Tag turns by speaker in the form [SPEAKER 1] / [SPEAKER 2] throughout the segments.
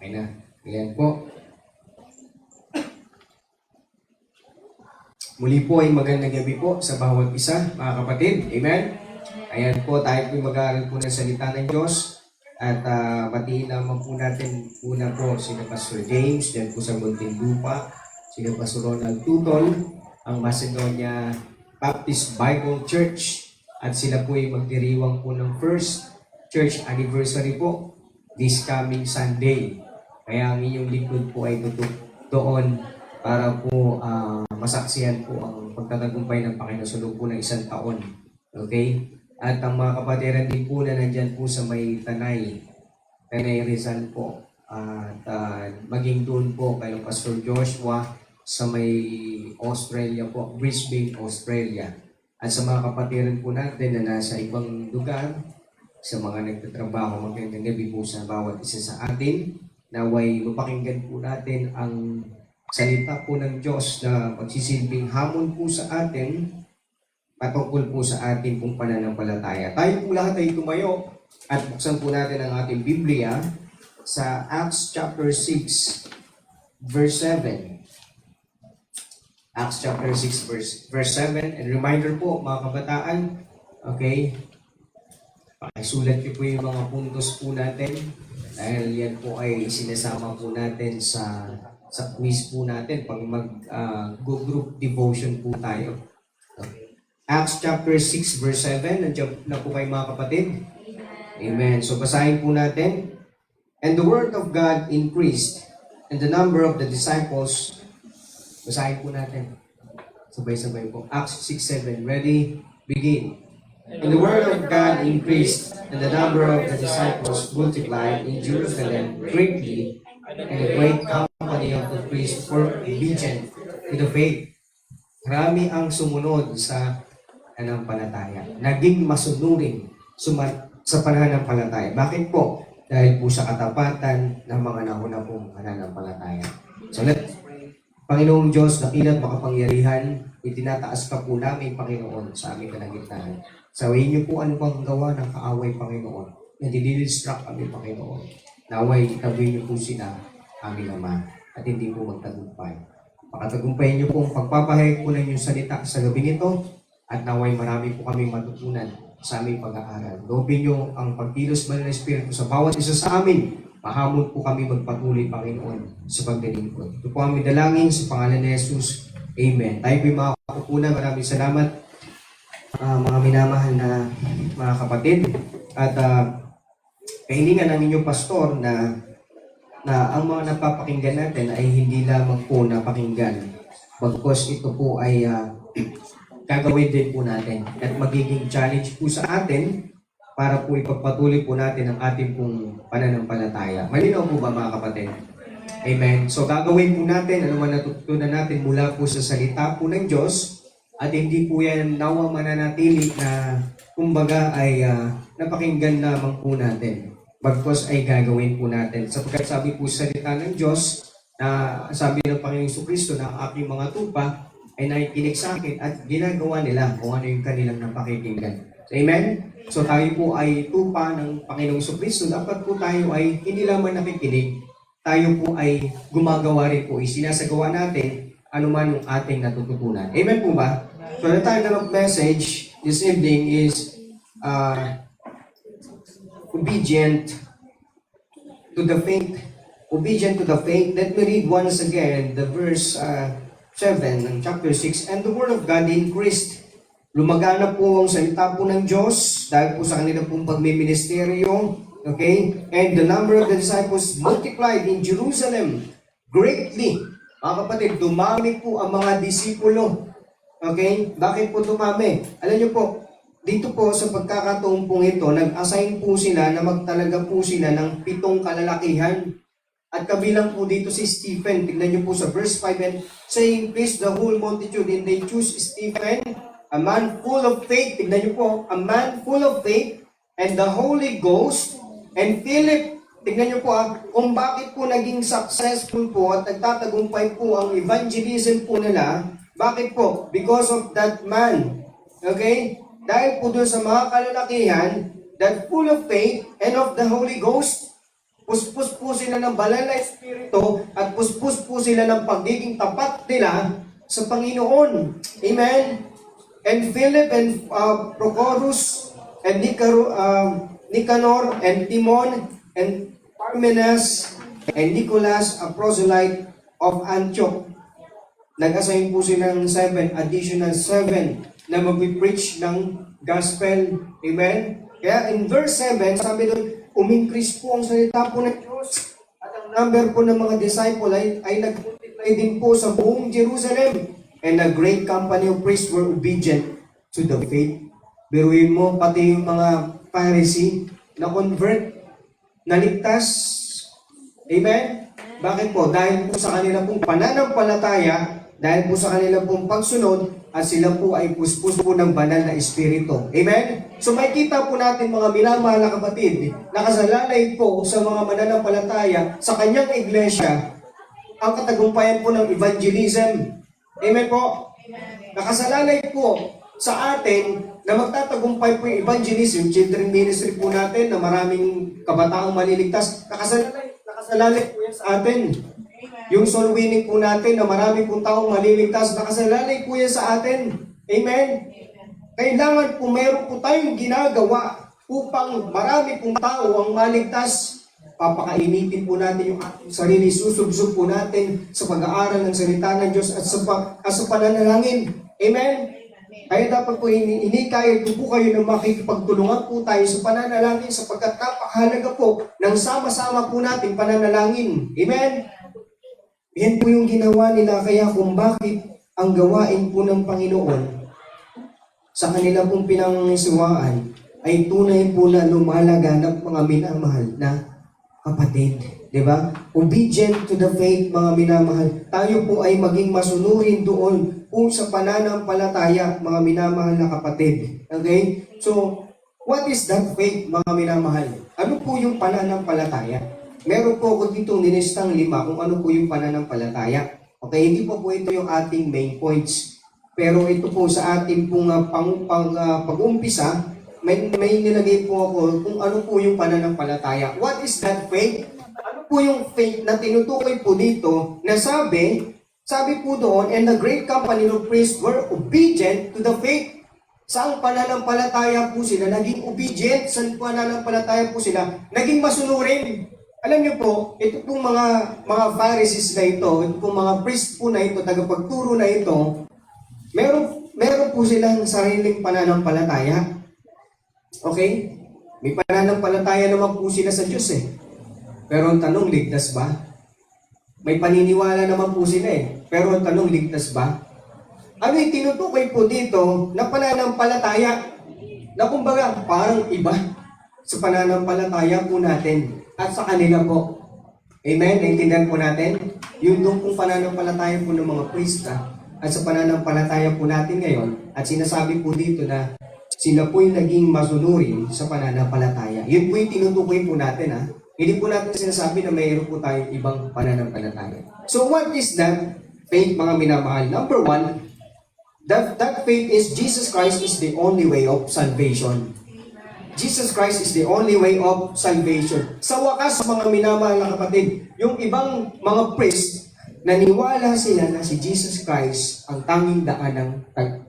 [SPEAKER 1] Okay na. Ayan po. Muli po ay magandang gabi po sa bawat isa, mga kapatid. Amen? Ayan po, tayo po mag-aaral po ng salita ng Diyos. At batiin naman po natin una po sina Pastor James, dyan po sa Muntinlupa, sina Pastor Ronald Tutol, ang Macedonia Baptist Bible Church. At sila po ay magdiriwang po ng first church anniversary po this coming Sunday. Kaya ang inyong lingkod po ay tutok doon para po masaksihan po ang pagtatagumpay ng Panginoon sa loob po ng isang taon. Okay? At ang mga kapatiran din po na nandyan po sa may Tanay Rizal po. At maging doon po kay Pastor Joshua sa may Australia po, Brisbane, Australia. At sa mga kapatiran po natin na nasa ibang lugar, sa mga nagtatrabaho, magandang gabi po sa bawat isa sa atin. Naway mapakinggan po natin ang salita po ng Diyos na magsisilbing hamon po sa atin patungkol po sa ating pong pananampalataya. Tayo po lahat ay tumayo at buksan po natin ang ating Biblia sa Acts chapter 6 verse 7. Acts chapter 6 verse 7. And reminder po mga kabataan, okay, pakisulat niyo po yung mga puntos po natin dahil yan po ay sinasama po natin sa quiz po natin pag mag-group devotion po tayo. Okay. Acts chapter 6 verse 7. Nandiyan na po kayo mga kapatid. Amen. So basahin po natin. And the word of God increased and the number of the disciples. Basahin po natin. Sabay-sabay po. Acts 6:7. Ready? Begin. And the word of God increased, and the number of the disciples multiplied in Jerusalem greatly, and a great company of the priests were obedient to the faith. Marami ang sumunod sa pananampalataya. Naging masunurin sa pananampalataya. Bakit po? Dahil po sa katapatan ng mga nauna pong pananampalataya. So let's pray. Panginoong Diyos, dakilat makapangyarihan, itinataas ka po namin, Panginoon, sa aming kalagitnaan. Sawayin niyo po ano pang gawa ng kaaway, Panginoon. Na dinidistract kami, Panginoon. Naway, itabi niyo po sila, aming Ama, at hindi po magtagumpay. Pakatagumpayin niyo po ang pagpapahayag po ng inyong salita sa gabi nito, at naway marami po kami matutunan sa aming pag-aaral. Loobin niyo ang pagkilos ba ng Espiritu sa bawat isa sa amin. Mahamon po kami magpatuloy, Panginoon, sa paglilingkod. Ito po aming dalangin sa pangalan ni Jesus. Amen. Tayo po yung mga kapupunan. Maraming salamat, mga minamahal na mga kapatid. At kahilingan ng inyong pastor na ang mga napapakinggan natin ay hindi lamang po napakinggan. Bagkos ito po ay gagawin din po natin. At magiging challenge po sa atin para po ipagpatuloy po natin ang ating pong pananampalataya. Malinaw po ba mga kapatid? Amen. So gagawin po natin ano man natutunan natin mula po sa salita po ng Diyos at hindi po yan nawa mananatili na kumbaga ay napakinggan lamang po natin. Bagkos ay gagawin po natin. Sapagkat sabi po sa salita ng Diyos na sabi ng Panginoong Jesucristo na ang aking mga tupa ay nakikinig sa akin at ginagawa nila kung ano yung kanilang napakikinggan. So, amen? So tayo po ay tupa ng Panginoong Jesucristo. Dapat po tayo ay hindi lamang nakikinig, tayo po ay gumagawa rin po. Isinasagawa natin anuman yung ating natututunan. Amen po ba? So the title of message this evening is Obedient to the Faith. Obedient to the Faith. Let me read once again the verse 7 ng chapter 6. And the word of God increased. Lumagana po ang salita po ng Diyos dahil po sa kanilang pong pagmiministeryo. Okay? And the number of the disciples multiplied in Jerusalem greatly. Mga kapatid, dumami po ang mga disipulo. Okay? Bakit po dumami? Alam niyo po, dito po sa pagkakataon pong ito, nag-assign po sila na magtalaga po sila ng 7 kalalakihan. At kabilang po dito si Stephen. Tignan niyo po sa verse 5 and saying, please the whole multitude, and they choose Stephen, a man full of faith. Tignan niyo po, a man full of faith and the Holy Ghost, and Philip. Tignan niyo po kung bakit po naging successful po at nagtatagumpay po ang evangelism po nila. Bakit po? Because of that man. Okay? Dahil po doon sa mga kalalakihan that full of faith and of the Holy Ghost, puspos po sila ng banal na Espiritu at puspos po sila ng pagiging tapat nila sa Panginoon. Amen? And Philip and Prochorus and Nicanor and Timon and Parmenas and Nicholas, a proselyte of Antioch. Nag-assign po silang 7, additional 7 na mag-preach ng gospel. Amen? Kaya in verse 7, sabi doon, umingkris po ang salita po ng Diyos at ang number po ng mga disciple ay nag-multiply din po sa buong Jerusalem. And a great company of priests were obedient to the faith. Biruin mo, pati yung mga Pharisee na convert, naligtas. Amen? Bakit po? Dahil po sa kanila pong pananampalataya, dahil po sa kanila pong pagsunod, at sila po ay puspos po ng banal na Espiritu. Amen? So makikita po natin mga minamahal na kapatid, nakasalalay po sa mga mananampalataya sa kanyang iglesia, ang katagumpayan po ng evangelism. Amen po? Nakasalalay po sa atin na magtatagumpay po yung evangelism, children ministry po natin na maraming kabataang maliligtas. Nakasalalay po yan sa atin. Yung soul winning po natin na marami pong taong maliligtas, nakasalalay po yan sa atin. Amen? Kailangan po meron po tayong ginagawa upang marami pong tao ang maligtas. Papakainitin po natin yung ating sarili, susubsub po natin sa pag-aaral ng salita ng Diyos at sa pananalangin. Amen? Kaya dapat po inikaya po kayo na makikipagtulungan po tayo sa pananalangin sapagkat napakahalaga po ng sama-sama po natin pananalangin. Amen? Yan po yung ginawa nila, kaya kung bakit ang gawain po ng Panginoon sa kanila pong pinangisiwaan ay tunay po na lumalaganap mga minamahal na kapatid. Diba? Obedient to the faith, mga minamahal. Tayo po ay maging masunurin doon po sa pananampalataya, mga minamahal na kapatid. Okay? So, what is that faith, mga minamahal? Ano po yung pananampalataya? Meron po ako dito nilistang 5 kung ano po yung pananampalataya. Okay, hindi po ito yung ating main points. Pero ito po sa ating pong pag-uumpisa, may nilagay po ako kung ano po yung pananampalataya. What is that faith? Ano po yung faith na tinutukoy po dito na sabi po doon, and the great company of priests were obedient to the faith. Saang pananampalataya po sila, naging obedient, saan pananampalataya po sila, naging masunurin. Alam niyo po, ito pong mga Pharisees na ito pong mga priest po na ito, tagapagturo na ito, meron po silang sariling pananampalataya. Okay? May pananampalataya naman po sila sa Diyos eh. Pero ang tanong, ligtas ba? May paniniwala naman po sila eh. Pero ang tanong, ligtas ba? Ano yung tinutukoy po dito na pananampalataya? Na kumbaga, parang iba sa pananampalataya po natin. At sa kanila po. Amen? Naintindihan po natin? Yung doon pong pananampalataya po ng mga prista at sa pananampalataya po natin ngayon at sinasabi po dito na sila po'y naging masunurin sa pananampalataya. Yun po yung tinutukoy po natin ha. Hindi po natin sinasabi na mayroon po tayong ibang pananampalataya. So what is that faith, mga minamahal? Number 1, that faith is Jesus Christ is the only way of salvation. Jesus Christ is the only way of salvation. Sa wakas, mga minamahal na kapatid, yung ibang mga priest, naniwala sila na si Jesus Christ ang tanging daan ng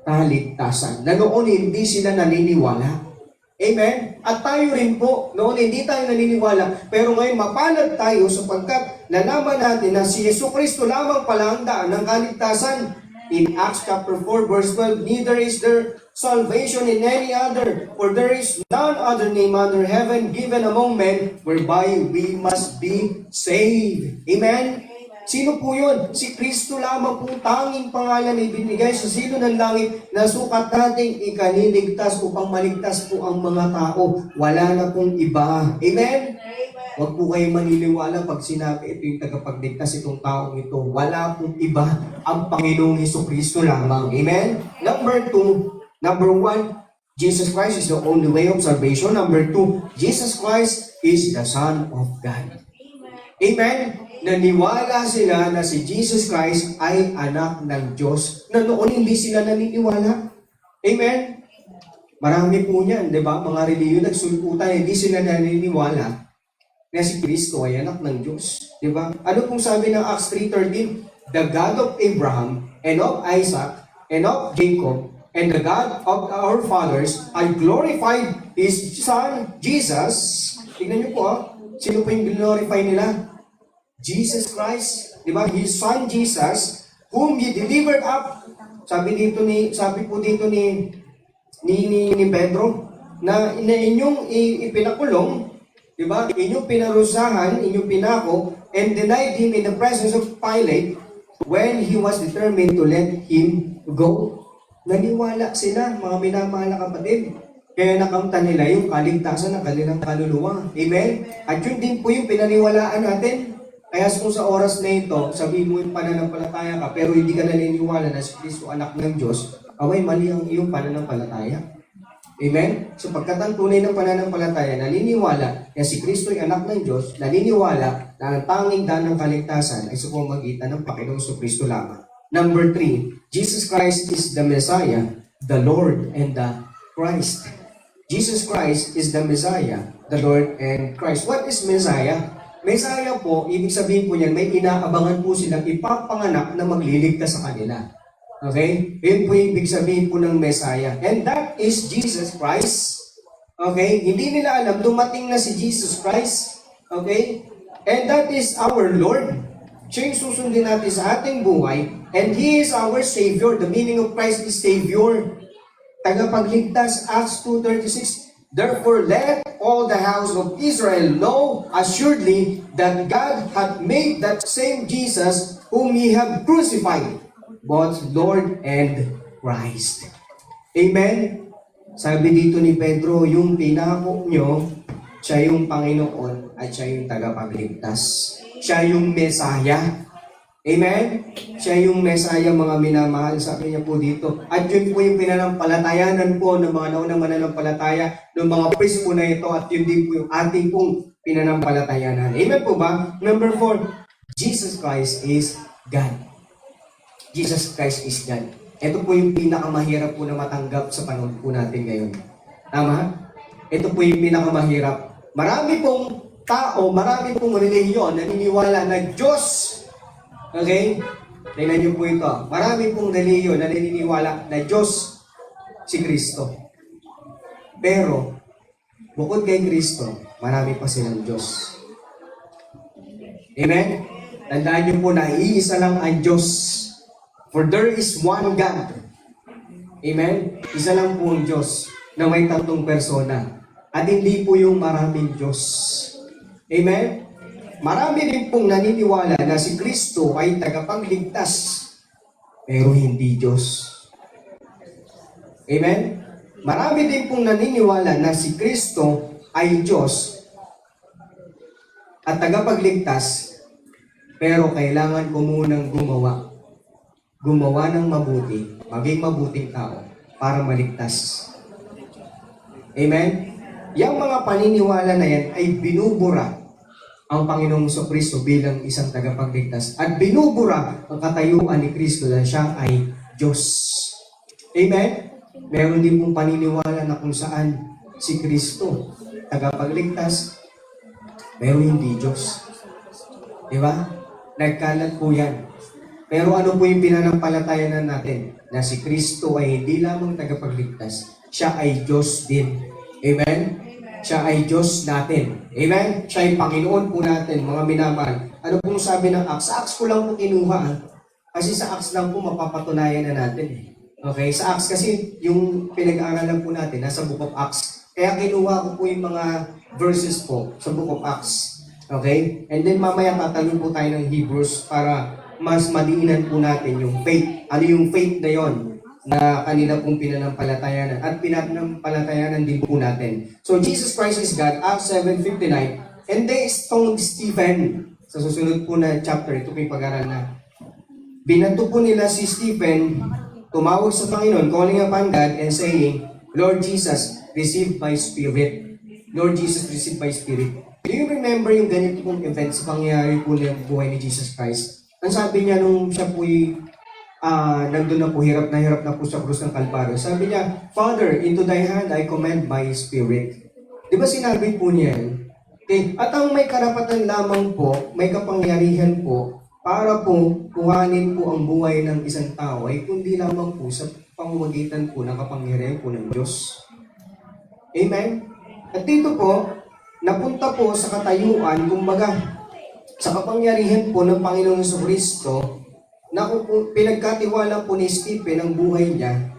[SPEAKER 1] kaligtasan. Na noon hindi sila naniniwala. Amen? At tayo rin po, noon hindi tayo naniniwala, pero ngayon mapalad tayo sapagkat nalaman natin na si Jesucristo lamang pala ang daan ng kaligtasan. In Acts chapter 4 verse 12, neither is there salvation in any other, for there is none other name under heaven given among men whereby we must be saved. Amen? Sino po yun? Si Kristo lamang pong tanging pangalan na ibinigay sa silo ng langit na sukat nating ikaniligtas upang maligtas po ang mga tao. Wala na pong iba. Amen? Huwag po kayong maniniwala pag sinabi ito yung tagapagligtas itong taong ito. Wala pong iba ang Panginoong Jesucristo lamang. Amen? Number 1, Jesus Christ is the only way of salvation. Number 2, Jesus Christ is the Son of God. Amen? Naniwala sila na si Jesus Christ ay anak ng Diyos. Na noon hindi sila naniniwala. Amen? Marami po niyan, di ba? Mga reliyon nagsulputan, hindi sila naniniwala na si Kristo ay anak ng Diyos. Di ba? Ano pong sabi ng Acts 3:13? The God of Abraham and of Isaac and of Jacob and the God of our fathers I glorified His Son, Jesus. Tignan niyo po sino po yung glorify nila? Jesus Christ. Di ba? His Son Jesus, whom He delivered up. Sabi po dito ni Pedro, na inyong ipinakulong, di ba? Inyong pinarusahan, inyong pinako, and denied Him in the presence of Pilate when he was determined to let Him go. Naniwala sila, mga minamahal na kapatid. Kaya nakamtan nila yung kaligtasan ng kanilang kaluluwa. Amen? At yun din po yung pinaniwalaan natin. Kaya kung sa oras na ito, sabihin mo yung pananampalataya ka, pero hindi ka naniniwala na si Kristo anak ng Diyos, away mali ang iyong pananampalataya. Amen? So pagkat ang tunay ng pananampalataya, naniniwala na si Kristo ay anak ng Diyos, naniniwala na ang tanging daan ng kaligtasan ay sa pamamagitan ng Panginoong Kristo lamang. Number 3, Jesus Christ is the Messiah, the Lord, and the Christ. Jesus Christ is the Messiah, the Lord, and Christ. What is Messiah? Messiah po, ibig sabihin po niyan, may inaabangan po silang ipapanganak na magliligtas sa kanila. Okay? Yun po yung ibig sabihin po ng Messiah. And that is Jesus Christ. Okay? Hindi nila alam, dumating na si Jesus Christ. Okay? And that is our Lord. Siya yung susundin natin sa ating buhay. And He is our Savior. The meaning of Christ is Savior. Tagapagligtas, Acts 2:36. Therefore, let all the house of Israel know assuredly that God hath made that same Jesus whom ye have crucified, both Lord and Christ. Amen? Sabi dito ni Pedro, yung pinako nyo, siya yung Panginoon at siya yung tagapagligtas. Siya yung Messiah. Amen? Siya yung Messiah, mga minamahal. Sabi niya po dito. At yun po yung pinanampalatayanan po ng mga naunang mananampalataya ng mga priest po na ito at yun din po yung ating pong pinanampalatayanan. Amen po ba? Number 4, Jesus Christ is God. Jesus Christ is God. Ito po yung pinakamahirap po na matanggap sa panahon po natin ngayon. Tama? Ito po yung pinakamahirap. Marami pong tao, marami pong relihiyon na naniniwala na Diyos. Okay? Tingnan niyo po ito. Marami pong relihiyon na naniniwala na Diyos si Kristo. Pero, bukod kay Kristo, marami pa silang Diyos. Amen? Tandaan niyo po na iisa lang ang Diyos. For there is one God. Amen? Isa lang po ang Diyos na may tatlong persona. At hindi po yung maraming Diyos. Amen? Marami din pong naniniwala na si Kristo ay tagapagligtas, pero hindi Diyos. Amen? Marami din pong naniniwala na si Kristo ay Diyos at tagapagligtas, pero kailangan ko munang gumawa ng mabuti, maging mabuting tao para maligtas. Amen? Yang mga paniniwala na yan ay binubura ang Panginoong Kristo bilang isang tagapagligtas at binubura ang katayuan ni Kristo na siya ay Diyos. Amen? Meron din pong paniniwala na kung saan si Kristo tagapagligtas, pero hindi Diyos. Diba? Nagkalat po yan. Pero ano po yung pinanampalatayanan natin? Na si Kristo ay hindi lamang tagapagligtas, siya ay Diyos din. Amen? Siya ay Diyos natin. Amen? Siya ay Panginoon po natin, mga minamahal. Ano pong sabi ng Acts? Sa Acts ko lang po kinuha. Kasi sa Acts lang po mapapatunayan na natin. Okay? Sa Acts kasi yung pinag-aaralan po natin, nasa Book of Acts. Kaya kinuha ko po yung mga verses po sa Book of Acts. Okay? And then mamaya tatalon po tayo ng Hebrews para mas madiinan po natin yung faith. Ano yung faith na yon na kanila pong pinanampalatayanan at pinanampalatayanan din po natin. So Jesus Christ is God, Acts 7:59, and they stoned Stephen. Sa susunod po na chapter, ito po yung pag-aral na. Binato po nila si Stephen, tumawag sa Panginoon, calling upon God and saying, Lord Jesus, receive my spirit. Lord Jesus, receive my spirit. Do you remember yung ganito pong events, pangyayari po ng buhay ni Jesus Christ? Ang sabi niya nung siya po'y nandun na po, hirap na po sa krus ng Kalbaryo. Sabi niya, Father, into thy hand I commend my spirit. Di ba sinabi po niya, Okay? At ang may karapatan lamang po, may kapangyarihan po, para po kuhanin po ang buhay ng isang tao ay kundi lamang po sa pamamagitan po ng kapangyarihan po ng Diyos. Amen? At dito po, napunta po sa katayuan, kumbaga, sa kapangyarihan po ng Panginoong Jesucristo, na kung pinagkatiwala po ni Stephen ang buhay niya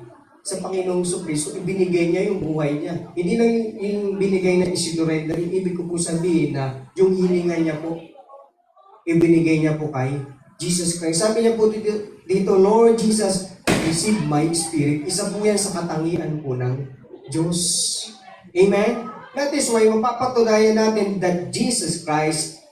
[SPEAKER 1] sa Panginoong Jesucristo, ibinigay niya yung buhay niya. Hindi lang yung binigay na isinurrender, ibig ko po sabihin na yung hilingan niya po, ibinigay niya po kay Jesus Christ. Sabi niya po dito, Lord Jesus, receive my spirit. Isa po yan sa katangian po ng Diyos. Amen? That is why mapapatunayan natin that Jesus Christ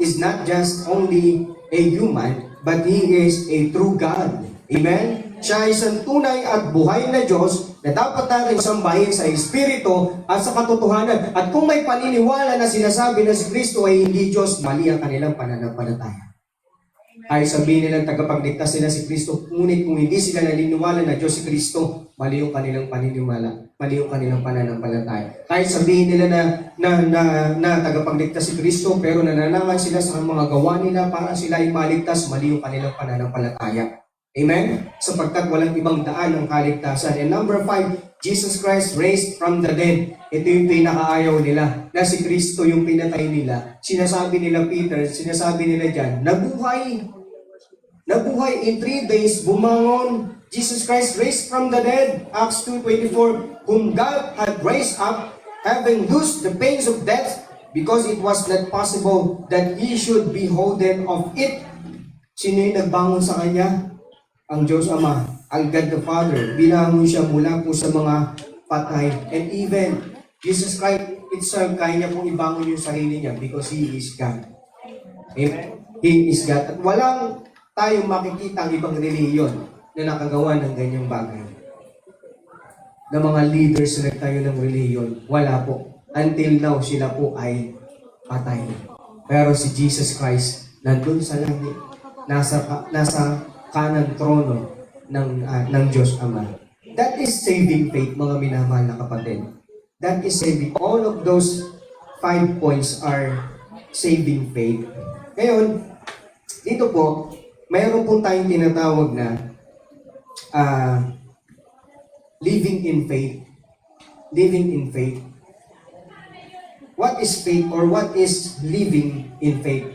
[SPEAKER 1] is not just only a human, but He is a true God. Amen? Siya ay isang tunay at buhay na Diyos na dapat natin sambahin sa Espiritu at sa katotohanan. At kung may paniniwala na sinasabi na si Kristo ay hindi Diyos, mali ang kanilang pananampalataya. Ay sabihin nilang tagapagligtas sila si Kristo, ngunit kung hindi sila naniniwala na Diyos si Kristo, mali yung kanilang paniniwala, mali yung kanilang pananampalataya. Kahit sabihin nila na tagapagligtas si Kristo, pero nananangan sila sa mga gawa nila para sila ay maligtas, mali yung kanilang pananampalataya. Amen? Sapagkat walang ibang daan ng kaligtasan. And number 5, Jesus Christ raised from the dead. Ito yung pinakaayaw nila, na si Kristo yung pinatay nila. Sinasabi nila Peter, sinasabi nila dyan, nabuhay in 3 days, bumangon. Jesus Christ raised from the dead, Acts 2:24, whom God had raised up, having loosed the pains of death, because it was not possible that He should be holden of it. Sino yung nagbangon sa Kanya? Ang Diyos Ama, ang God the Father. Binangon siya mula po sa mga patay. And even Jesus Christ itself, kaya niya pong ibangon yung sarili niya because He is God. Amen? He is God. At walang tayong makikita ang ibang reliyon na nakagawa ng ganyang bagay. Na mga leaders na nagtayo ng reliyon, wala po. Until now, sila po ay patay. Pero si Jesus Christ, nandun sa langit, nasa kanang trono ng Diyos Ama. That is saving faith, mga minamahal na kapatid. That is saving. All of those 5 points are saving faith. Ngayon, dito po, mayroon po tayong tinatawag na living in faith. Living in faith. What is faith or what is living in faith?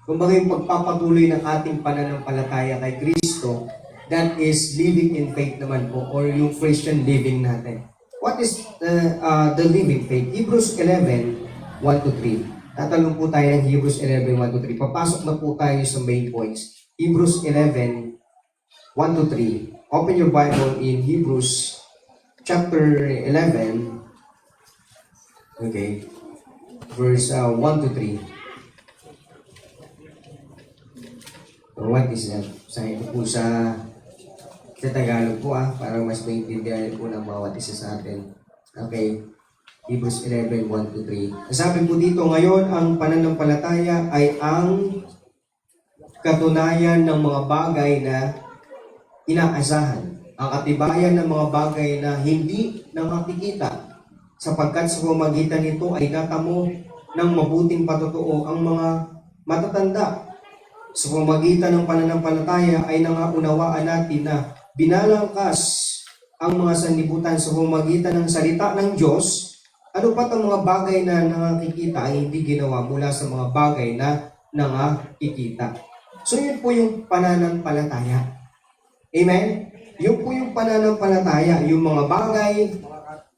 [SPEAKER 1] Kumbaga yung pagpapatuloy ng ating pananampalataya kay Kristo, that is living in faith naman po, or yung Christian living natin. What is the living faith? Hebrews 11, 1-3. Tatalong po tayo ng Hebrews 11, 1-3. Papasok na po tayo sa main points. Hebrews 11, 1-3. Open your Bible in Hebrews chapter 11, okay, verse 1-3. What is that? Sabi ko po sa Tagalog po para mas maintindihan po ng bawat isa sa atin. Okay. Hebrews 11, 1-3. Sabi po dito, ngayon ang pananampalataya ay ang katunayan ng mga bagay na inaasahan. Ang katibayan ng mga bagay na hindi nakikita. Sapagkat sa pamamagitan nito ay natamo ng mabuting patotoo ang mga matatanda. Sa pamamagitan ng pananampalataya ay nangaunawaan natin na binalangkas ang mga sanlibutan sa pamamagitan ng salita ng Diyos. Ano pat ang mga bagay na nakikita ay hindi ginawa mula sa mga bagay na nakikita. So yun po yung pananampalataya. Amen? Yun po yung pananampalataya. Yung mga bagay,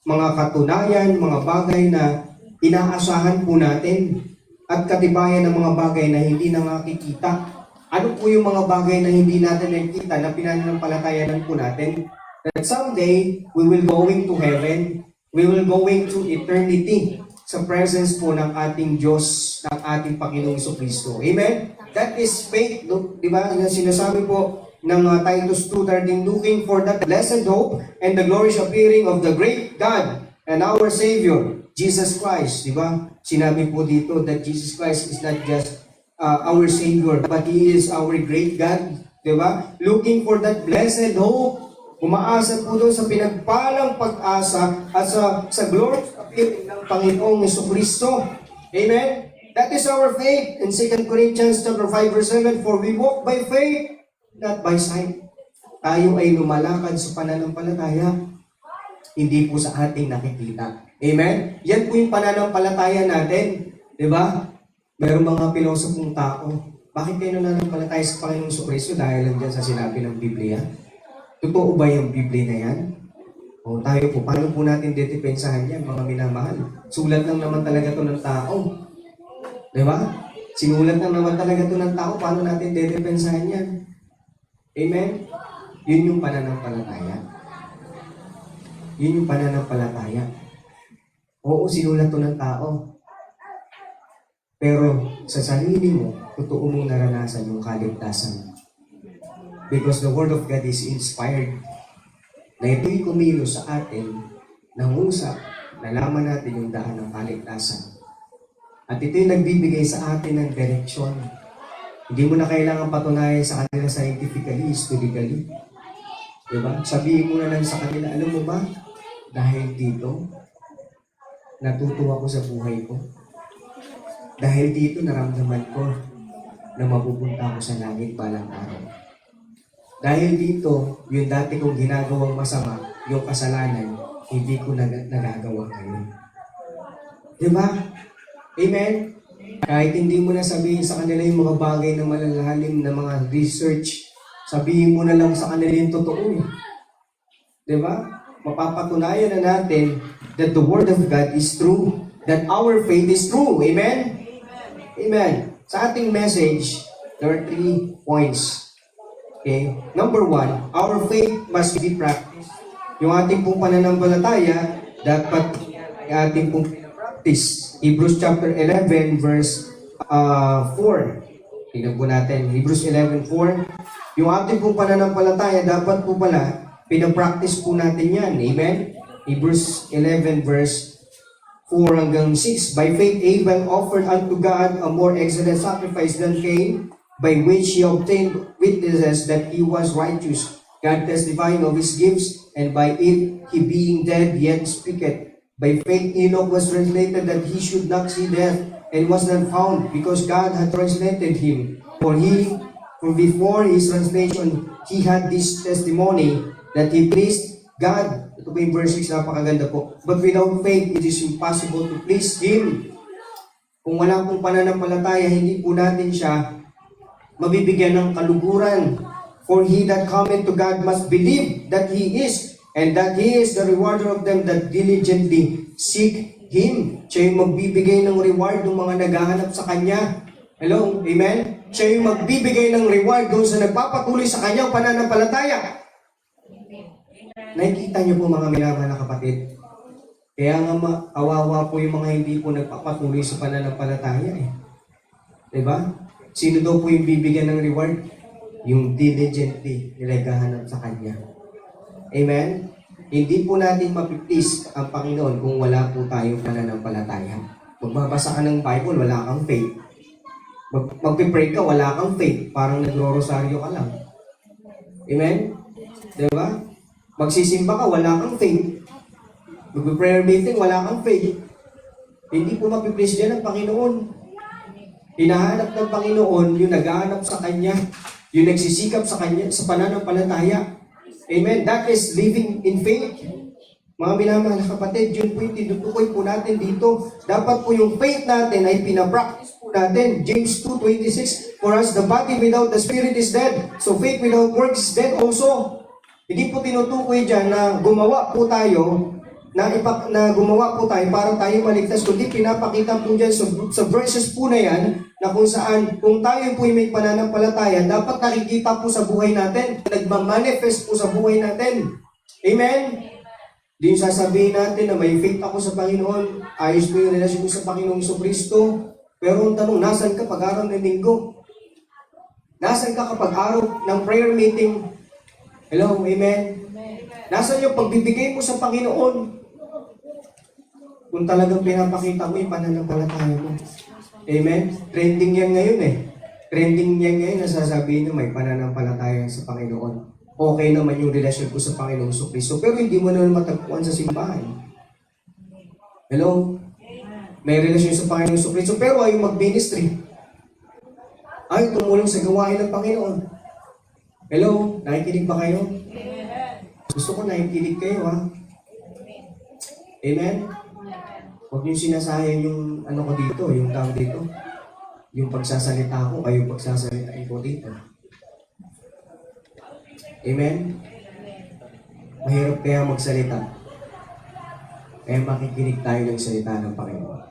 [SPEAKER 1] mga katunayan, mga bagay na inaasahan po natin. At katibayan ng mga bagay na hindi nakikita. Ano po yung mga bagay na hindi natin nakikita na pinanampalatayanan po natin? That someday, we will going to heaven. We will going to eternity sa presence po ng ating Diyos, ng ating Panginoong Jesucristo. Amen? That is faith. Di ba? Yung sinasabi po ng Titus 2:13, looking for that blessed hope and the glorious appearing of the great God and our Savior, Jesus Christ. Di ba? Sinabi po dito that Jesus Christ is not just our Savior, but He is our great God. Diba? Looking for that blessed hope. Umaasa po doon sa pinagpalang pag-asa at sa glorious appearing ng Panginoong Jesucristo. Amen? That is our faith. In 2 Corinthians chapter 5 verse 7, for we walk by faith, not by sight. Tayo ay lumalakad sa pananampalataya, hindi po sa ating nakikita. Amen? Yan po yung pananampalataya natin. Diba? Mayroong mga pilosopong tao. Bakit kayo nananampalataya sa Panginoong Jesucristo? Dahil lang dyan sa sinabi ng Biblia. Totoo ba yung Biblia na yan? O tayo po, paano po natin dedepensahan yan, mga minamahal? Sulat lang naman talaga to ng tao. Diba? Sinulat lang naman talaga to ng tao, paano natin dedepensahan yan? Amen? Yun yung pananampalataya. Yun yung pananampalataya. Oo, sinulat to ng tao. Pero sa sarili mo, totoo mong naranasan yung kaligtasan. Because the Word of God is inspired. Na ito'y kumilos sa atin, nangusap, nalaman natin yung daan ng kaligtasan. At ito'y nagbibigay sa atin ng direksyon. Hindi mo na kailangan patunayan sa kanila scientifically, historically. Diba? Sabihin mo na lang sa kanila, alam mo ba, dahil dito, natutuwa ko sa buhay ko. Dahil dito, naramdaman ko na mapupunta ako sa langit balang araw. Dahil dito, yung dati kong ginagawang masama, yung kasalanan, hindi ko nagagawa ngayon. Diba? Amen? Kahit hindi mo na sabihin sa kanila yung mga bagay na malalalim na mga research, sabihin mo na lang sa kanila yung totoo. Diba? Mapapatunayan na natin that the Word of God is true, that our faith is true. Amen? Amen. Sa ating message, there are 3 points. Okay? Number 1, our faith must be practiced. Yung ating pong pananampalataya, dapat ating pong practice. Hebrews chapter 11 verse 4. Tingnan po natin. Hebrews 11:4. Yung ating pong pananampalataya, dapat po pala, pinapractice po natin yan. Amen? Hebrews 11 verse 4 hanggang 6. By faith, Abel offered unto God a more excellent sacrifice than Cain, by which he obtained witnesses that he was righteous, God testifying of his gifts, and by it he being dead yet speaketh. By faith Enoch was translated that he should not see death, and was not found, because God had translated him. For before his translation, he had this testimony that he pleased God. Ito po yung verse 6, napakaganda po. But without faith, it is impossible to please Him. Kung wala pong pananampalataya, hindi po natin siya mabibigyan ng kaluguran. For he that cometh to God must believe that He is, and that He is the rewarder of them that diligently seek Him. Siya yung magbibigay ng reward ng mga naghahanap sa Kanya. Hello? Amen? Siya yung magbibigay ng reward doon sa nagpapatuloy sa Kanyang pananampalataya. Nakikita niyo po mga minamahal na kapatid. Kaya nga kawawa po yung mga hindi po nagpapatuloy sa pananampalataya eh. Diba? Sino daw po yung bibigyan ng reward? Yung diligently nilaghahanap sa Kanya. Amen? Hindi po natin mapiplease ang Panginoon kung wala po tayong pananampalataya. Magbabasa ka ng Bible, wala kang faith. Magpipray ka, wala kang faith. Parang nagro-rosaryo ka lang. Amen? Diba? Magsisimba ka, wala kang faith. Mag-prayer meeting, wala kang faith. Hindi po mapiplease dyan ang Panginoon. Hinahanap ng Panginoon yung naghahanap sa Kanya, yung nagsisikap sa Kanya, sa pananampalataya. Amen? That is living in faith. Mga minamahal na kapatid, yun po yung tinutukoy po natin dito. Dapat po yung faith natin ay pinapractice po natin. James 2:26, for us the body without the spirit is dead, so faith without works is dead also. Hindi po tinutukoy dyan na gumawa po tayo, na gumawa po tayo para tayo maligtas, kundi pinapakita po dyan sa verses po na yan, na kung saan, kung tayo po may pananampalataya, dapat nakikita po sa buhay natin, nagmamanifest po sa buhay natin. Amen? Di yung sasabihin natin na may faith ako sa Panginoon, ayos po yung relasyon ko sa Panginoong Jesucristo, pero ang tanong, nasan ka pag-araw ng linggo? Nasan ka kapag araw ng prayer meeting? Hello, amen? Nasaan yung pagbibigay mo sa Panginoon? Kung talagang pinapakita mo yung pananampalataya mo. Amen? Trending yan ngayon eh. Trending yan ngayon na sasabihin na may pananampalataya sa Panginoon. Okay naman yung relasyon ko sa Panginoong Jesucristo, pero hindi mo naman matagpuan sa simbahan. Hello? may relasyon sa Panginoong Jesucristo, pero ayaw mag-ministry. Ayaw tumulong sa gawain ng Panginoon. Hello? Nakikinig ba kayo? Gusto ko nakikinig kayo, ha? Amen? Huwag niyo sinasayang yung ano ko dito, yung tao dito. Yung pagsasalita ko, kayo pagsasalitain ko dito. Amen? Mahirap kaya magsalita. Kaya makikinig tayo ng salita ng Panginoon.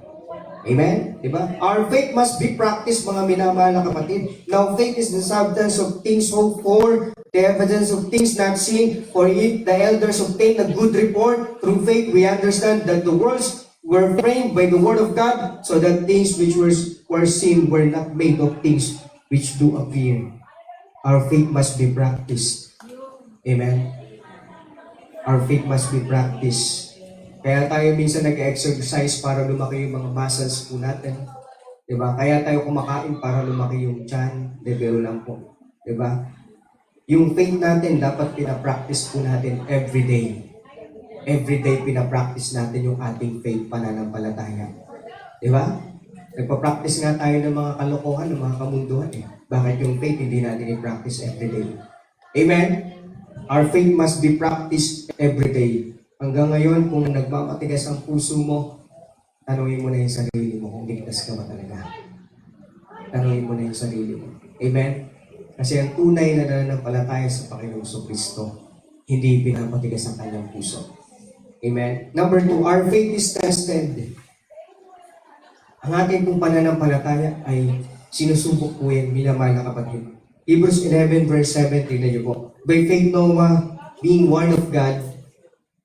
[SPEAKER 1] Amen? Diba? Our faith must be practiced, mga minamahal na kapatid. Now, faith is the substance of things hoped for, the evidence of things not seen. For it, the elders obtained a good report. Through faith, we understand that the worlds were framed by the word of God, so that things which were seen were not made of things which do appear. Our faith must be practiced. Amen? Our faith must be practiced. Kaya tayo minsan nag-exercise para lumaki yung mga muscles po natin. Diba? Kaya tayo kumakain para lumaki yung tiyan. Pero lang po. Diba? Yung faith natin, dapat pinapractice po natin everyday. Everyday pinapractice natin yung ating faith, pananampalataya. Diba? Nagpa-practice nga tayo ng mga kalokohan, ng mga kamunduhan. Bakit yung faith hindi natin i-practice everyday? Amen? Our faith must be practiced everyday. Hanggang ngayon, kung nagmamatigas ang puso mo, tanungin mo na yung sarili mo kung ligtas ka ba talaga. Tanungin mo na yung sarili mo. Amen? Kasi ang tunay na nananampalataya sa Panginoong Jesucristo, hindi pinapatigas ang kanyang puso. Amen? Number 2, our faith is tested. Ang ating pong pananampalataya ay sinusubok po yan, minamahal na kapatid. Hebrews 11 verse 7, tignan niyo po. By faith Noah, being warned of God,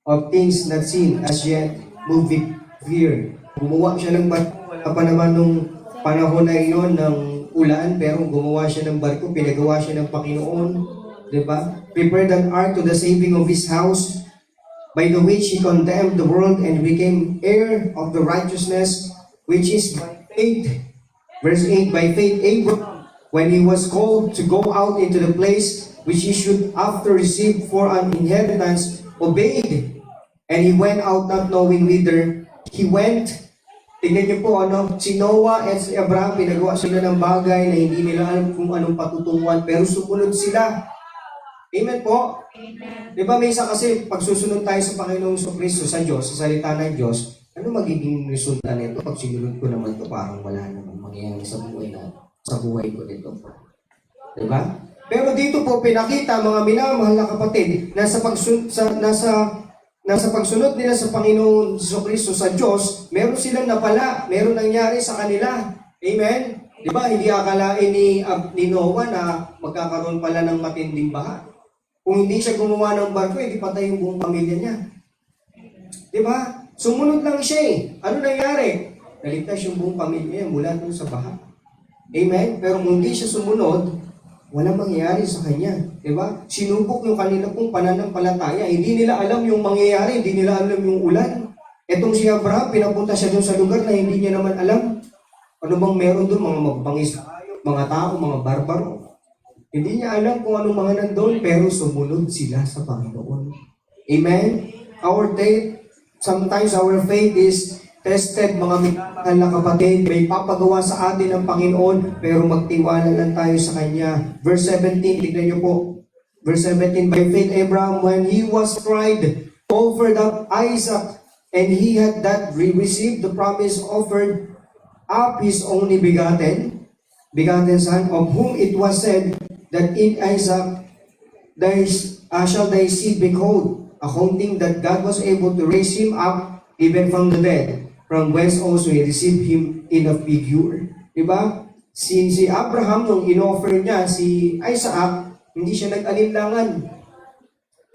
[SPEAKER 1] of things not seen as yet, moved with fear. Gumawa siya ng barko, wala pa naman nung panahon na iyon ng ulan, pero gumawa siya ng barko, pinagawa siya ng Panginoon, di ba? Prepared an ark to the saving of his house, by the which he condemned the world and became heir of the righteousness, which is by faith. Verse 8, by faith Abraham, when he was called to go out into the place which he should after receive for an inheritance, obeyed. And he went out not knowing whither he went. Tingnan niyo po, si Noah at si Abraham, pinagawa sila ng bagay na hindi nila alam kung anong patutunguhan, pero sumunod sila. Amen po? Amen. Di ba, minsan kasi, pag susunod tayo sa Panginoong Jesucristo, sa Diyos, sa salita ng Diyos, ano magiging resulta nito? Pag sinunod ko naman ito, parang wala namang mangyayari sa buhay ko nito. Di ba? Pero dito po, pinakita, mga minamahal na kapatid, nasa pagsunod nila sa Panginoon Jesucristo sa Diyos, meron silang napala, meron nangyari sa kanila. Amen? Di ba, hindi akalain ni Noah na magkakaroon pala ng matinding baha. Kung hindi siya gumawa ng barko, hindi patay yung buong pamilya niya. Di ba? Sumunod lang siya eh. Ano nangyari? Naligtas yung buong pamilya niya mula dun sa baha. Amen? Pero kung hindi siya sumunod, walang mangyayari sa kanya. Diba? Sinubok yung kanila pong pananampalataya. Hindi nila alam yung mangyayari, hindi nila alam yung ulan. Etong si Abraham, pinapunta siya doon sa lugar na hindi niya naman alam. Ano bang meron doon? Mga magbangis na hayop, mga tao, mga barbaro. Hindi niya alam kung anong mga nandun, pero sumunod sila sa Panginoon. Amen? Sometimes our faith is tested, mga minamahal na kapatid. May papagawa sa atin ng Panginoon, pero magtiwala lang tayo sa Kanya. Verse 17, tignan niyo po. Verse 17, by faith Abraham, when he was tried, offered up Isaac, and he had that received the promise, offered up his only begotten son, of whom it was said, that in Isaac shall thy seed be called, accounting that God was able to raise him up even from the dead, from whence also he received him in a figure. Diba? Si Abraham, nung in-offer niya si Isaac, hindi siya nag-alinlangan.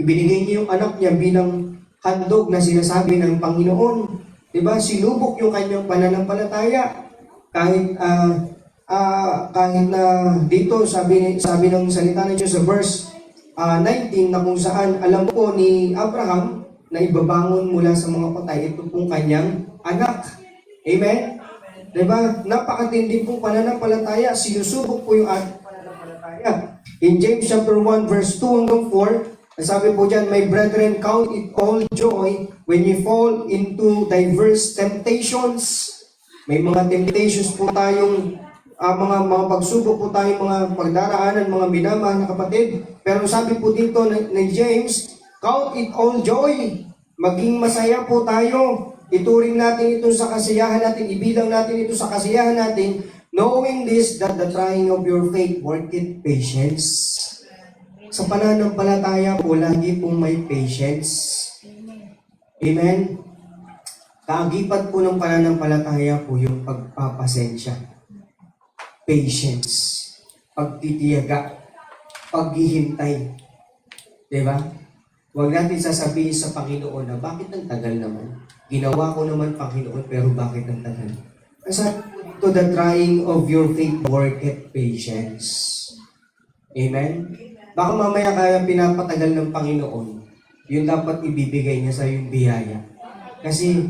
[SPEAKER 1] Ibinigay niya yung anak niya bilang handog na sinasabi ng Panginoon. Diba? Sinubok yung kanyang pananampalataya. Kahit na dito, sabi ng salita ng Diyos sa verse 19, na kung saan alam po ni Abraham na ibabangon mula sa mga patay, ito pong kanyang anak. Amen? Diba? Napakatindi pong pananampalataya. Sinusubok po yung ating pananampalataya. In James chapter 1 verse 2 hanggang 4, sabi po dyan, my brethren, count it all joy when you fall into diverse temptations. May mga temptations po tayong mga pagsubok po tayong mga pagdaraanan, mga minamahal na kapatid. Pero sabi po dito ni James, count it all joy. Maging masaya po tayo. Ituring natin ito sa kasiyahan natin, ibilang natin ito sa kasiyahan natin, knowing this, that the trying of your faith worketh patience. Sa pananampalataya po, lagi pong may patience. Amen? Kaagipat po ng pananampalataya po yung pagpapasensya. Patience. Pagtitiyaga. Paghihintay. Diba? Huwag natin sasabihin sa Panginoon na bakit ang tagal naman? Ginawa ko naman, Panginoon, pero bakit ang tagal? Kasi to the trying of your faith worketh patience. Amen? Baka mamaya kaya pinapatagal ng Panginoon, yun dapat ibibigay niya sa yung biyaya. Kasi,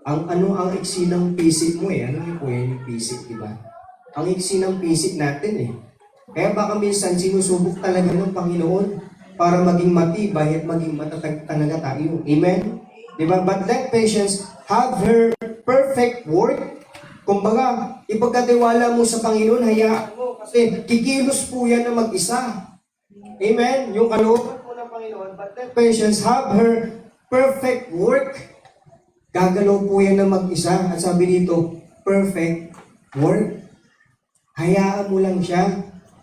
[SPEAKER 1] ang iksi ng pisik mo eh. Ano po yan yung pisik, diba? Ang iksi ng pisik natin eh. Kaya baka minsan sinusubok talaga ng Panginoon para maging matibay at maging matatag talaga tayo. Amen? Diba? But let patience have her perfect work. Kumbaga, ipagkatiwala mo sa Panginoon, hayaan mo. Kasi kikilos po yan na mag-isa. Amen? Yung kalooban mo ng Panginoon, but let patience have her perfect work. Gagalaw po yan na mag-isa. At sabi dito, perfect work. Hayaan mo lang siya.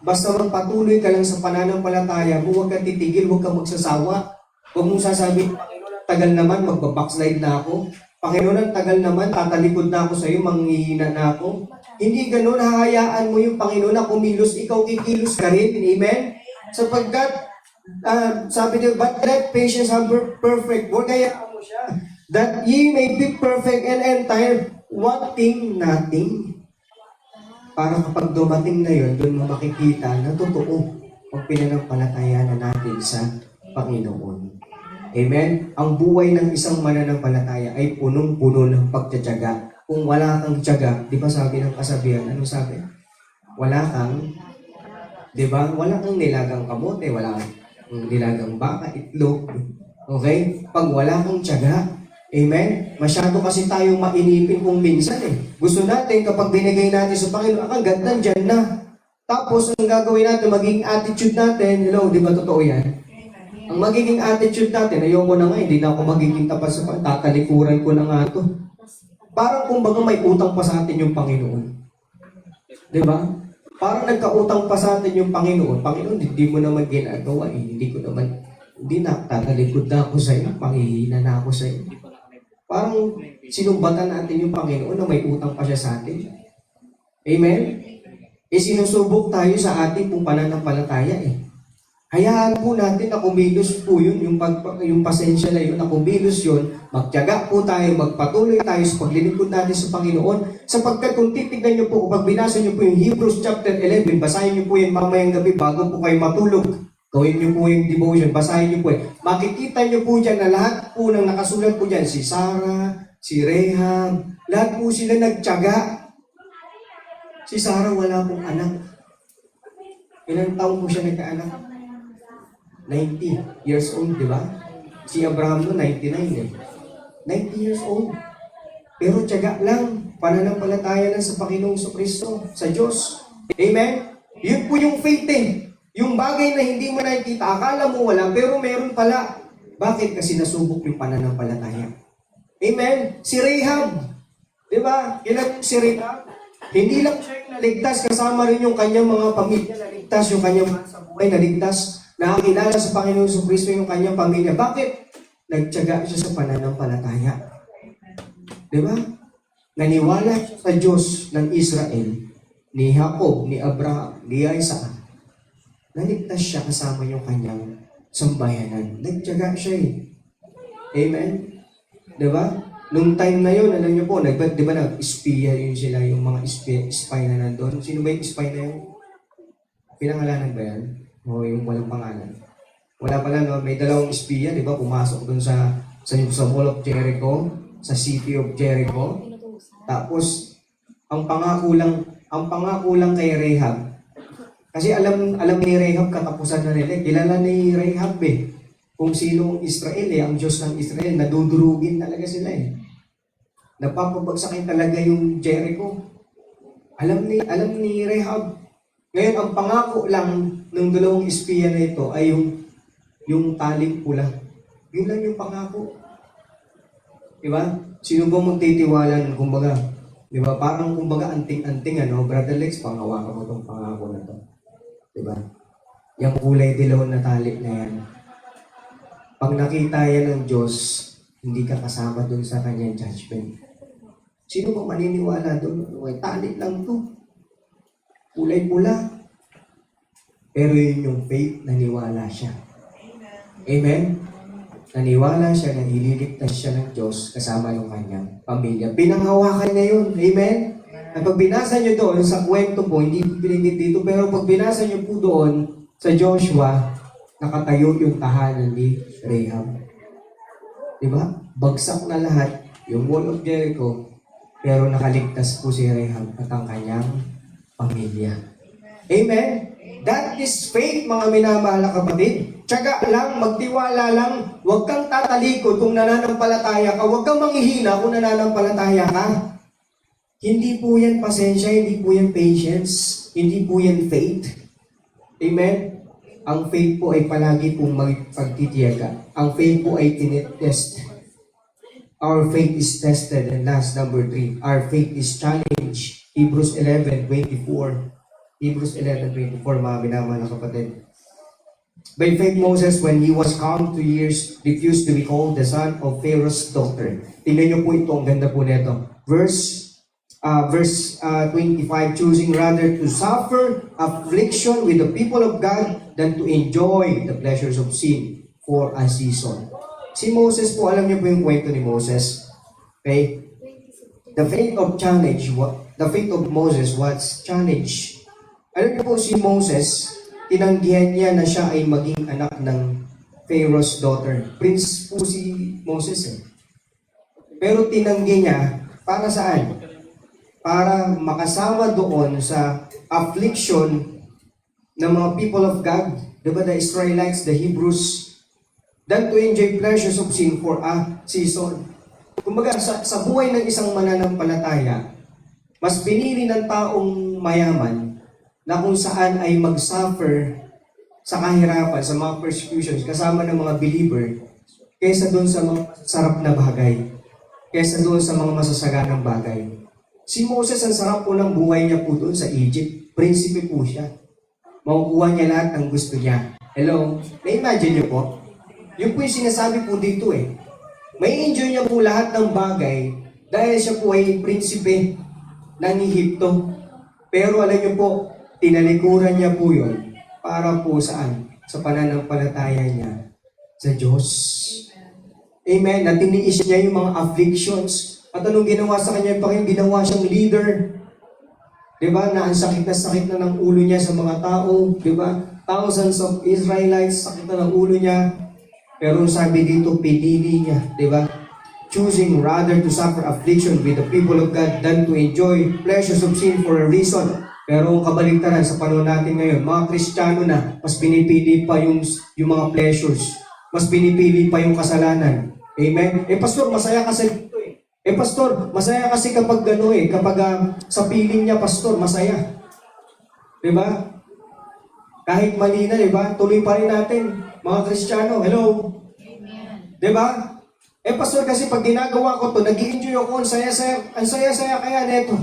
[SPEAKER 1] Basta magpatuloy ka lang sa pananampalataya mo, huwag kang titigil, huwag kang magsasawa. Huwag mong sasabihin, Panginoon, tagal naman, magbabackslide na ako. Panginoon, ang tagal naman, tatalikod na ako sa iyo, manghihina na ako. Hindi ganun, hahayaan mo yung Panginoon na kumilos, ikaw kikilos ka rin. Amen? Sapagkat, sabi niyo, but let patience have perfect work. Hayaan mo siya. That ye may be perfect and entire, wanting nothing. Para kapag dumating na yun, doon mo makikita na totoo ang pinanampalataya na natin sa Panginoon. Amen? Ang buhay ng isang mananampalataya ay punong-puno ng pagtitiyaga. Kung wala kang tiyaga, di ba sabi ng kasabihan, ano sabi? Wala kang, di ba? Wala kang nilagang kamote, wala kang nilagang baka, itlog. Okay? Pag wala kang tiyaga, amen? Masyado kasi tayong mainipin kung minsan eh. Gusto natin kapag binigay natin sa Panginoon, agad nandyan na. Tapos, ang gagawin natin, magiging attitude natin, hello, di ba totoo yan? Ang magiging attitude natin, ayoko na nga, hindi na ako magiging tapat sa tatalikuran ko na nga ito. Parang kumbaga may utang pa sa atin yung Panginoon. Di ba? Parang nagkautang pa sa atin yung Panginoon. Panginoon, hindi mo naman ginagawa eh. Hindi na, tatalikod na ako sa iyo, panghihina na ako sa iyo. Parang sinumbatan natin yung Panginoon na may utang pa siya sa atin. Amen? Sinusubok tayo sa ating pong pananampalataya eh. Hayaan po natin na kumilos po yun, yung pasensya na yun, na kumilos yun, magtiyaga po tayo, magpatuloy tayo sa paglilingkod natin sa Panginoon, sapagkat kung titignan nyo po, kapag binasa nyo po yung Hebrews chapter 11, basahin nyo po yun mamayang gabi bago po kayo matulog, gawin nyo po yung devotion, basahin nyo po yun. Makikita nyo po dyan na lahat po ng nakasulat po dyan, si Sarah, si Rahab, lahat po sila nagtiyaga. Si Sarah wala pong anak. Ilang taon po siya nagkaanak? 90 years old, di ba? Si Abraham no, 99 eh. 90 years old. Pero tiyaga lang, pananampalataya lang sa Panginoong Kristo, sa Diyos. Amen? Yun po yung faith eh. Yung bagay na hindi mo nakikita, akala mo wala, pero meron pala. Bakit? Kasi nasubok yung pananampalataya. Amen? Si Rahab, di ba? Kailan si Rahab? Hindi lang siya yung naligtas, kasama rin yung kanyang mga pamilya naligtas, yung kanyang mga sa buhay naligtas. Nakakilala sa Panginoon sa Kristo yung kanyang pamilya. Bakit? Nagtiyaga siya sa pananampalataya. Di ba? Naniwala siya sa Diyos ng Israel, ni Jacob, ni Abraham, ni Isaac. Naligtas siya kasama yung kanyang sambayanan. Nagtiyaga siya eh. Amen? Di ba? Nung time na yun, alam niyo po, di ba nag-espiya yun sila, yung mga spy na nandun. Sino ba yung spy na yun? Pinangalanan ba yan? O yung walang pangalan. Wala pala, no? May dalawang espiya, di ba? Pumasok dun sa Mall of Jericho, sa City of Jericho. Tapos, ang pangako lang kay Rahab. Kasi alam ni Rahab katapusan na nila. Kilala ni Rahab eh. Kung sino Israel eh, ang Diyos ng Israel, nadudurugin talaga sila eh. Napapabagsakin talaga yung Jericho. Alam ni Rehab. Ngayon, ang pangako lang ng dalawang espiya na ito ay yung taling pula. Yun lang yung pangako. Diba? Sino ba magtitiwala ng kumbaga? Diba? Parang kumbaga anting-anting, Brother Lex, pangawakan mo itong pangako na to. Diba? Yung kulay dilaw na tali na yan. Pag nakita yan ng Diyos, hindi ka kasama dun sa kanyang judgment. Sino ba maniniwala dun? Ay, tali lang to. Kulay pula. Pero yun yung faith, naniwala siya. Amen? Naniwala siya na ililigtas siya ng Diyos kasama ng kanyang pamilya. Pinanghawakan niya yun. Amen? At pag binasa niyo doon sa kwento po, hindi pinigit dito, pero pag binasa niyo po doon sa Joshua, nakatayo yung tahanan ni Rahab. Diba? Bagsak na lahat yung wall of Jericho, pero nakaligtas po si Rahab at ang kanyang pamilya. Amen? That is faith, mga minamahal na kapatid. Tiyaga lang, magtiwala lang, huwag kang tatalikod kung nananampalataya ka, huwag kang manghihina kung nananampalataya ka. Hindi po yan pasensya, hindi po yan patience, hindi po yan faith. Amen? Ang faith po ay palagi pong magpagtitiyaga. Ang faith po ay tinetest. Our faith is tested. And last, number 3, our faith is challenged. Hebrews 11:24. Hebrews 11:24, mga minamahal na kapatid. By faith, Moses, when he was come to years, refused to be called the son of Pharaoh's daughter. Tingnan niyo po ito, ang ganda po nito. Verse 25, choosing rather to suffer affliction with the people of God than to enjoy the pleasures of sin for a season. Si Moses po, alam niyo po yung kwento ni Moses. Okay? The faith of Moses was challenged. Alam niyo po si Moses, tinanggihan niya na siya ay maging anak ng Pharaoh's daughter. Prince po si Moses eh. Pero tinanggi niya, para saan? Para makasama doon sa affliction ng mga people of God, diba, the Israelites, the Hebrews, than to enjoy pleasures of sin for a season. Kumbaga, sa buhay ng isang mananampalataya, mas pinili ng taong mayaman na kung saan ay mag-suffer sa kahirapan, sa mga persecutions, kasama ng mga believer, kaysa doon sa mga sarap na bagay, kaysa doon sa mga masasaganang bagay. Si Moses, ang sarap po ng buhay niya po doon sa Egypt. Prinsipe po siya. Makukuha niya lahat ng gusto niya. Hello? Na-imagine niyo po? Yung po yung sinasabi po dito eh. May enjoy niya po lahat ng bagay dahil siya po ay prinsipe ng Ehipto. Pero alam niyo po, tinalikuran niya po yun para po saan? Sa pananampalataya niya sa Diyos. Amen? Na tiniis niya yung mga afflictions. At anong ginawa sa kanya? Ginawa siyang leader. Diba? Na ang sakit na ng ulo niya sa mga tao. Diba? Thousands of Israelites, sakit na ng ulo niya. Pero sabi dito, pinili niya. Diba? Choosing rather to suffer affliction with the people of God than to enjoy pleasures of sin for a reason. Pero ang kabaligtaran sa panahon natin ngayon, mga Kristiyano na, mas pinipili pa yung mga pleasures. Mas pinipili pa yung kasalanan. Amen? Pastor, masaya kasi dito eh. Pastor, masaya kasi kapag kapag sa piling niya, Pastor, masaya. Diba? Kahit mali na, diba? Tuloy pa rin natin, mga Kristiyano. Hello? Amen. Diba? Pastor, kasi pag ginagawa ko to, nag-i-enjoy ako, ang saya-saya kaya neto.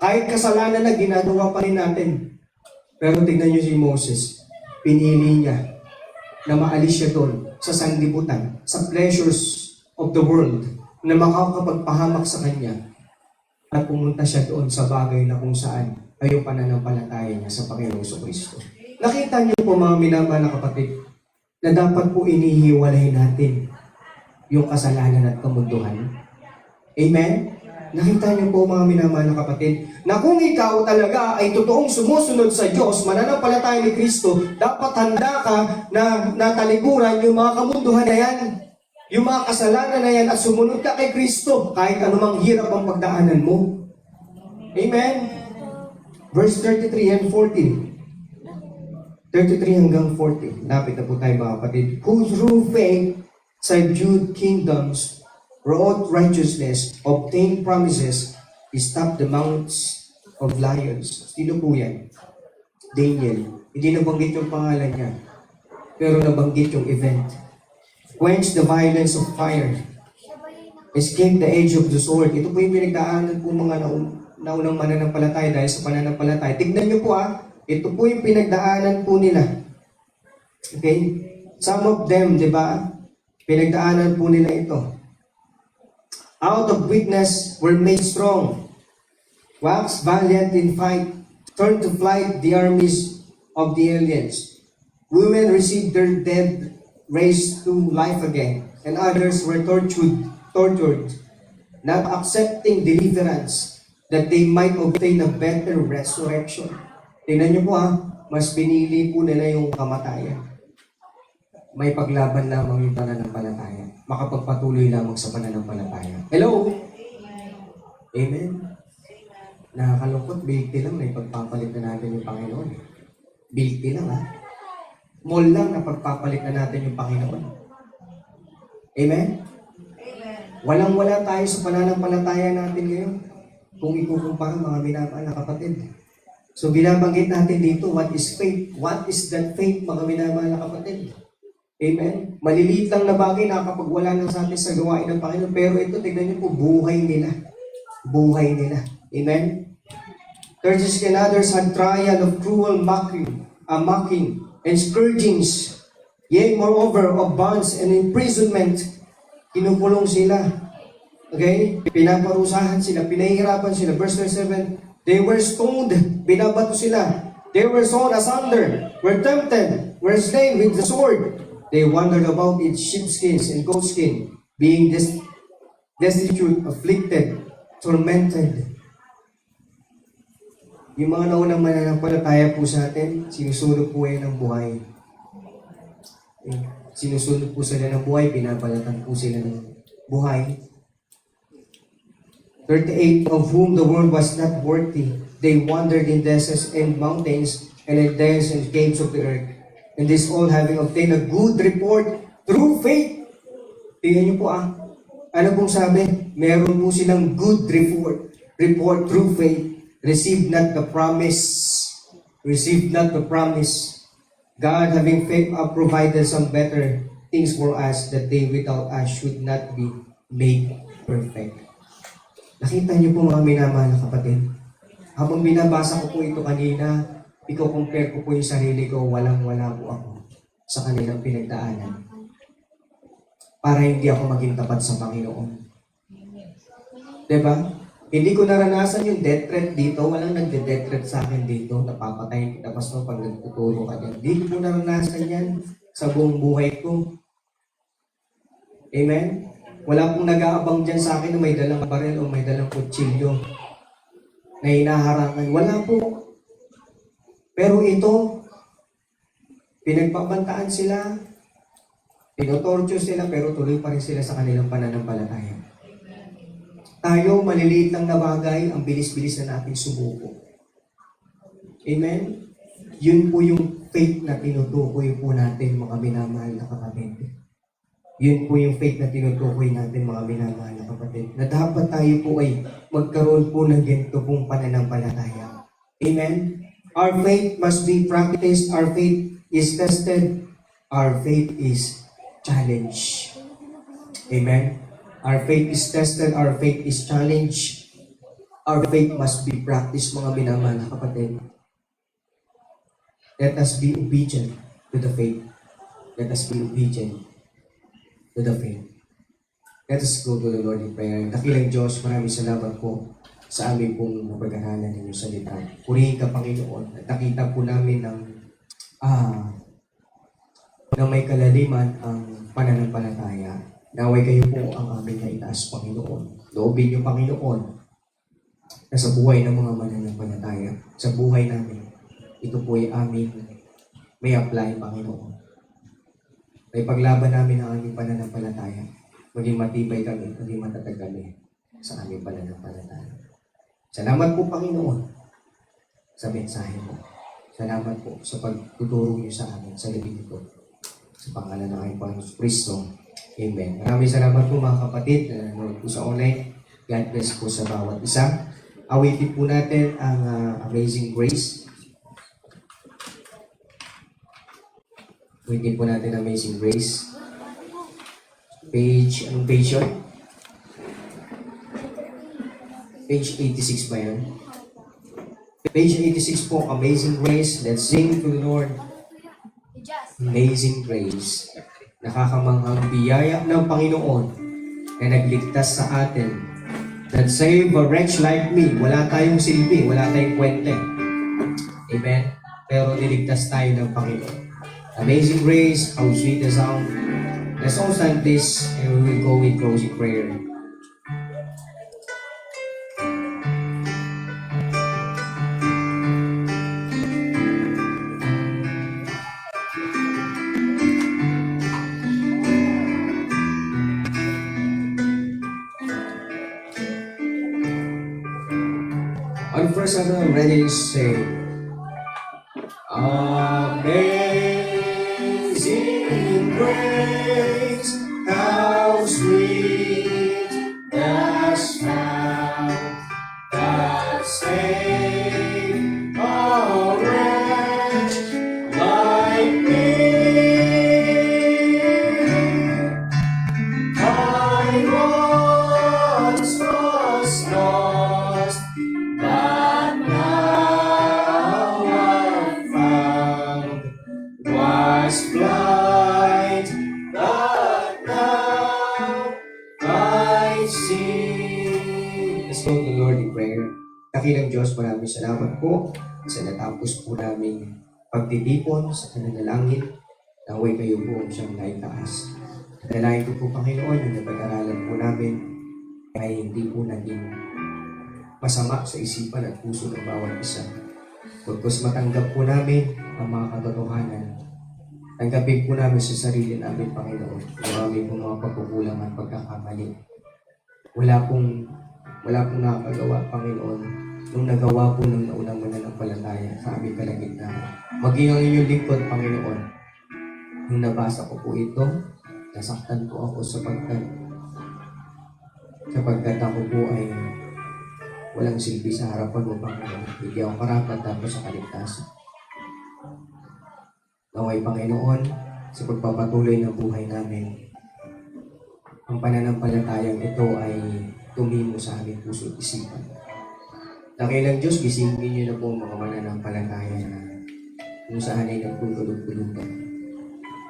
[SPEAKER 1] Kahit kasalanan na, ginagawa pa rin natin. Pero tignan niyo si Moses, pinili niya na maalis siya doon sa sanglibutan, sa pleasures of the world, na makakapagpahamak sa kanya at pumunta siya doon sa bagay na kung saan ay yung pananampalataya niya sa Panginoong Kristo. Nakita niyo po, mga minamahal na kapatid, na dapat po inihiwalay natin yung kasalanan at kamunduhan. Amen? Nakita niyo po, mga minamahal na kapatid, na kung ikaw talaga ay totoong sumusunod sa Diyos, mananampalataya ni Kristo, dapat handa ka na natalikuran yung mga kamunduhan na yan, yung mga kasalanan na yan, at sumunod ka kay Kristo kahit anumang hirap ang pagdaanan mo. Amen? Verse 33 and 40. 33 hanggang 40. Lapit na po tayo, mga kapatid. Who through faith subdued kingdoms, wrought righteousness, obtained promises, stopped the mouths of lions. Sino po yan? Daniel. Hindi nabanggit yung pangalan niya, pero nabanggit yung event. Quench the violence of fire. Escape the edge of the sword. Ito po yung pinagdaanan po mga naunang mananampalataya dahil sa pananampalataya. Tignan niyo po ito po yung pinagdaanan po nila. Okay? Some of them, di ba? Pinagdaanan po nila ito. Out of weakness were made strong. Wax valiant in fight. Turn to flight the armies of the aliens. Women received their dead raised to life again, and others were tortured, not accepting deliverance, that they might obtain a better resurrection. Tingnan niyo po mas pinili po nila yung kamatayan. May paglaban lamang yung pananampalataya. Makapagpatuloy lamang sa pananampalataya. Hello? Amen? Nakakalungkot, bilti lang na ipagpapalit na natin yung Panginoon. Bilti lang Small lang na pagpapalit na natin yung Panginoon. Amen? Walang-wala tayo sa pananampalataya natin ngayon. Kung ikukumpara mga minamahal na kapatid. So binabanggit natin dito, what is faith? What is that faith, mga minamahal na kapatid? Amen? Maliliit lang na bagay nakakapagwala ng sa atin sa gawain ng Panginoon. Pero ito, tignan niyo po, buhay nila. Buhay nila. Amen? Curses and others had trial of cruel mocking, and scourgings. Yea, moreover, of bonds and imprisonment. Kinukulong sila. Okay? Pinaparusahan sila, pinahihirapan sila. Verse 7, they were stoned, binabato sila. They were sawn asunder, were tempted, were slain with the sword. They wandered about in sheepskins and goatskin, being destitute, afflicted, tormented. Yung mga naunang mananampalataya po sa atin, sinusunod po yan ng buhay. Sinusunod po sila ng buhay, binabalatan po sila ng buhay. 38, of whom the world was not worthy. They wandered in deserts and mountains, and in dens and caves of the earth. And this all having obtained a good report through faith. Tingnan niyo po Ano pong sabi? Meron po silang good report through faith. Receive not the promise. Receive not the promise. God, having faith, provided some better things for us, that they without us should not be made perfect. Nakita niyo po mga minamahal na kapatid. Habang binabasa ko po ito kanina, i-compare ko po yung sarili ko, walang-wala po ako sa kanilang pinagdaanan. Para hindi ako maging tapat sa Panginoon. Diba? Hindi ko naranasan yung death threat dito. Walang nagde-death threat sa akin dito. Napapatayin kita pastor pag nagtuturo ka dyan. Hindi ko naranasan yan sa buong buhay ko. Amen? Wala pong nag-aabang dyan sa akin na may dalang baril o may dalang kutsilyo na hinaharangan. Wala po. Pero ito, pinagpabantaan sila, tinotorture sila, pero tuloy pa rin sila sa kanilang pananampalataya. Tayo, maliliit lang na bagay, ang bilis-bilis na natin sumuko. Amen? Yun po yung faith na tinutukoy po natin, mga minamahal na kapatid. Yun po yung faith na tinutukoy natin, mga minamahal na kapatid. Na dapat tayo po ay magkaroon po ng ganito pong pananampalataya. Amen? Our faith must be practiced. Our faith is tested. Our faith is challenged. Amen? Our faith is tested, our faith is challenged. Our faith must be practiced, mga minamahal na kapatid. Let us be obedient to the faith. Let us be obedient to the faith. Let us go to the Lord in prayer. Dakilang Diyos, maraming salamat po sa amin pong napagkakanan ng iyong salita. Purihin ka, Panginoon, at nakita po namin ng may kalaliman ang pananampalataya. Naway kayo po ang aming naitaas, Panginoon. Loobin niyo, Panginoon, na sa buhay ng mga mananampalataya, sa buhay namin, ito po ay aming may apply, Panginoon. May paglaban namin ang aming pananampalataya. Maging matibay kami, maging matatag kami sa aming pananampalataya. Salamat po, Panginoon, sa mensahe mo. Salamat po sa pagtuturo niyo sa amin sa gabi nito. Sa pangalan ng aming Panginoon Kristo. Amen. Maraming salamat po mga kapatid na nanonood po sa online. God bless po sa bawat isa. Awitin po natin ang Amazing Grace. Awitin po natin Amazing Grace. Anong page yun? Page 86 ba yan? Page 86 po, Amazing Grace. Let's sing to the Lord. Amazing Grace. Nakakamanghang biyaya ng Panginoon na nagligtas sa atin. That save a wretch like me. Wala tayong silbi, wala tayong kwente. Amen? Pero niligtas tayo ng Panginoon. Amazing Grace, how sweet the sound. Let's all stand please and we will go with closing prayer. On first I'm ready to say, Amazing Grace, how sweet the sound that saved a wretch like me. I once was lost, but now I'm found. Was blind, but now I see. Let's go to the Lord in prayer. Dakilang Diyos, maraming salamat po sa natapos po namin pagtitipon sa kananalangin. Naway kayo po ang siyang naitaas. Dalayan ko po, Panginoon, yung napag-aralan po namin ay hindi po naging masama sa isipan at puso ng bawat isa. Pagkos matanggap po namin ang mga katotohanan, tanggapin po namin sa sarili namin, Panginoon. Marami po mga pagkukulang at pagkakamali. Wala pong nakagawa, Panginoon, nung nagawa po ng naunang mananampalataya sa aming kalagitnaan. Maging ang inyong lingkod, Panginoon. Nung nabasa ko po ito, nasaktan po ako sapagkat ako po ay walang silbi sa harapan mo, Panginoon. Hindi ako karapat dapat sa kaligtasan. Naway, Panginoon, sa pagpapatuloy ng buhay namin, ang pananampalatayang ito ay tumimo sa aming puso at isipan. Dakilang Diyos, gisingin niyo na po ang mga mananampalataya na kung saan ay nagtutulog-tulugan.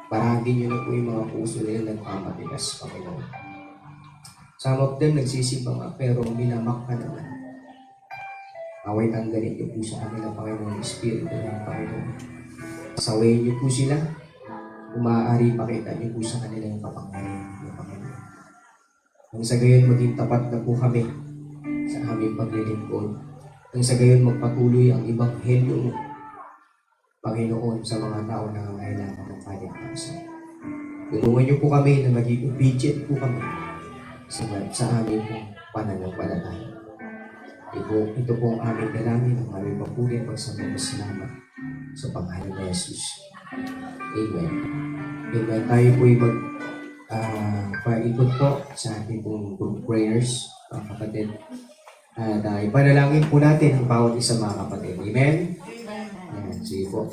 [SPEAKER 1] Paragin niyo na po yung mga puso nila nagpapatigas, Panginoon. Some of them nagsisibang pero minamak ka naman. Away tanggalin niyo po sa amin ang Panginoon, Espiritu ng Panginoon. Sawayin niyo po sila. Kung maaari, pakita niyo po sa kanila yung kapangyarihan ng Panginoon. Nang sa gayon, maging tapat na po kami sa aming paglilingkod. Nang sa gayon, magpatuloy ang Ebanghelyo mo, Panginoon, sa mga tao na kailangan ng kaligtasan. Tulungan niyo po kami na maging obedient po kami sa aming pong pananampalataya. Ito po ang aming dalangin, ang aming papuri at pagsalamat sa pangalan ni Jesus. Amen. Amen. Tayo po'y paikot po sa ating pong group prayers, mga kapatid. At ipanalangin po natin ang bawat isa, mga kapatid. Amen? Amen. Sige po.